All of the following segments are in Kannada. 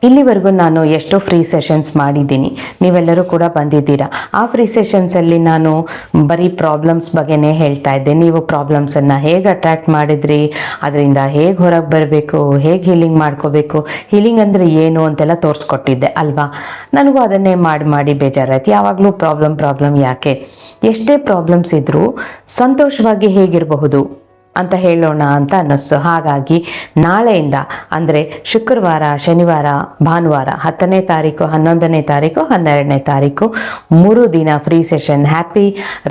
ಇಲ್ಲಿವರೆಗೂ ನಾನು ಎಷ್ಟೋ ಫ್ರೀ ಸೆಷನ್ಸ್ ಮಾಡಿದ್ದೀನಿ, ನೀವೆಲ್ಲರೂ ಕೂಡ ಬಂದಿದ್ದೀರಾ. ಆ ಫ್ರೀ ಸೆಷನ್ಸಲ್ಲಿ ನಾನು ಬರೀ ಪ್ರಾಬ್ಲಮ್ಸ್ ಬಗ್ಗೆನೇ ಹೇಳ್ತಾ ಇದ್ದೆ. ನೀವು ಪ್ರಾಬ್ಲಮ್ಸನ್ನು ಹೇಗೆ ಅಟ್ರ್ಯಾಕ್ಟ್ ಮಾಡಿದ್ರಿ, ಅದರಿಂದ ಹೇಗೆ ಹೊರಗೆ ಬರಬೇಕು, ಹೇಗೆ ಹೀಲಿಂಗ್ ಮಾಡ್ಕೋಬೇಕು, ಹೀಲಿಂಗ್ ಅಂದರೆ ಏನು ಅಂತೆಲ್ಲ ತೋರಿಸ್ಕೊಟ್ಟಿದ್ದೆ ಅಲ್ವಾ. ನನಗೂ ಅದನ್ನೇ ಮಾಡಿ ಬೇಜಾರಾಯ್ತು. ಯಾವಾಗಲೂ ಪ್ರಾಬ್ಲಮ್ ಯಾಕೆ, ಎಷ್ಟೇ ಪ್ರಾಬ್ಲಮ್ಸ್ ಇದ್ದರೂ ಸಂತೋಷವಾಗಿ ಹೇಗಿರಬಹುದು ಅಂತ ಹೇಳೋಣ ಅಂತ ಅನ್ನಿಸ್ತು. ಹಾಗಾಗಿ ನಾಳೆಯಿಂದ ಅಂದರೆ ಶುಕ್ರವಾರ, ಶನಿವಾರ, ಭಾನುವಾರ 10ನೇ ತಾರೀಕು, 11ನೇ ತಾರೀಕು, 12ನೇ ತಾರೀಕು 3 ದಿನ free session happy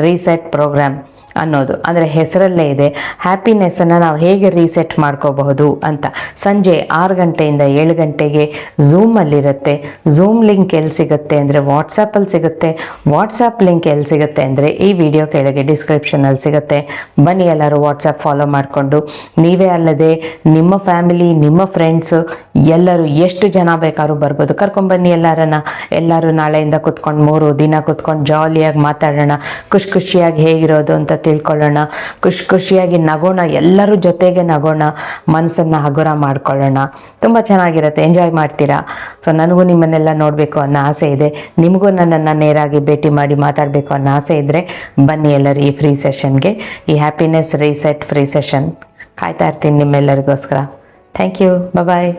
reset program ಅನ್ನೋದು. ಅಂದರೆ ಹೆಸರಲ್ಲೇ ಇದೆ, ಹ್ಯಾಪಿನೆಸ್ಸನ್ನು ನಾವು ಹೇಗೆ ರೀಸೆಟ್ ಮಾಡ್ಕೋಬಹುದು ಅಂತ. ಸಂಜೆ 6 ಗಂಟೆಯಿಂದ 7 ಗಂಟೆಗೆ ಝೂಮಲ್ಲಿರುತ್ತೆ. ಝೂಮ್ ಲಿಂಕ್ ಎಲ್ಲಿ ಸಿಗುತ್ತೆ ಅಂದರೆ ವಾಟ್ಸಪ್ಪಲ್ಲಿ ಸಿಗುತ್ತೆ. ವಾಟ್ಸಪ್ ಲಿಂಕ್ ಎಲ್ಲಿ ಸಿಗುತ್ತೆ ಅಂದರೆ ಈ ವಿಡಿಯೋ ಕೆಳಗೆ ಡಿಸ್ಕ್ರಿಪ್ಷನಲ್ಲಿ ಸಿಗುತ್ತೆ. ಬನ್ನಿ ಎಲ್ಲರೂ ವಾಟ್ಸಪ್ ಫಾಲೋ ಮಾಡಿಕೊಂಡು, ನೀವೇ ಅಲ್ಲದೆ ನಿಮ್ಮ ಫ್ಯಾಮಿಲಿ, ನಿಮ್ಮ ಫ್ರೆಂಡ್ಸು ಎಲ್ಲರೂ ಎಷ್ಟು ಜನ ಬೇಕಾದ್ರೂ ಬರ್ಬೋದು. ಕರ್ಕೊಂಬನ್ನಿ ಎಲ್ಲರೂ ನಾಳೆಯಿಂದ ಕುತ್ಕೊಂಡು 3 ದಿನ ಕುತ್ಕೊಂಡು ಜಾಲಿಯಾಗಿ ಮಾತಾಡೋಣ, ಖುಷಿಯಾಗಿ ಹೇಗಿರೋದು ಅಂತ ತಿಳ್ಕೊಳ್ಳೋಣ, ಖುಷಿಯಾಗಿ ನಗೋಣ, ಎಲ್ಲರೂ ಜೊತೆಗೆ ನಗೋಣ, ಮನಸ್ಸನ್ನು ಹಗುರ ಮಾಡ್ಕೊಳ್ಳೋಣ. ತುಂಬ ಚೆನ್ನಾಗಿರುತ್ತೆ, ಎಂಜಾಯ್ ಮಾಡ್ತೀರಾ. ಸೊ ನನಗೂ ನಿಮ್ಮನ್ನೆಲ್ಲ ನೋಡಬೇಕು ಅನ್ನೋ ಆಸೆ ಇದೆ. ನಿಮಗೂ ನನ್ನನ್ನು ನೇರಾಗಿ ಭೇಟಿ ಮಾಡಿ ಮಾತಾಡಬೇಕು ಅನ್ನೋ ಆಸೆ ಇದ್ದರೆ ಬನ್ನಿ ಎಲ್ಲರೂ ಈ ಫ್ರೀ ಸೆಷನ್ಗೆ, ಈ ಹ್ಯಾಪಿನೆಸ್ ರೀಸೆಟ್ ಫ್ರೀ ಸೆಷನ್. ಕಾಯ್ತಾ ಇರ್ತೀನಿ ನಿಮ್ಮೆಲ್ಲರಿಗೋಸ್ಕರ. Thank you. ಬಾಯ್.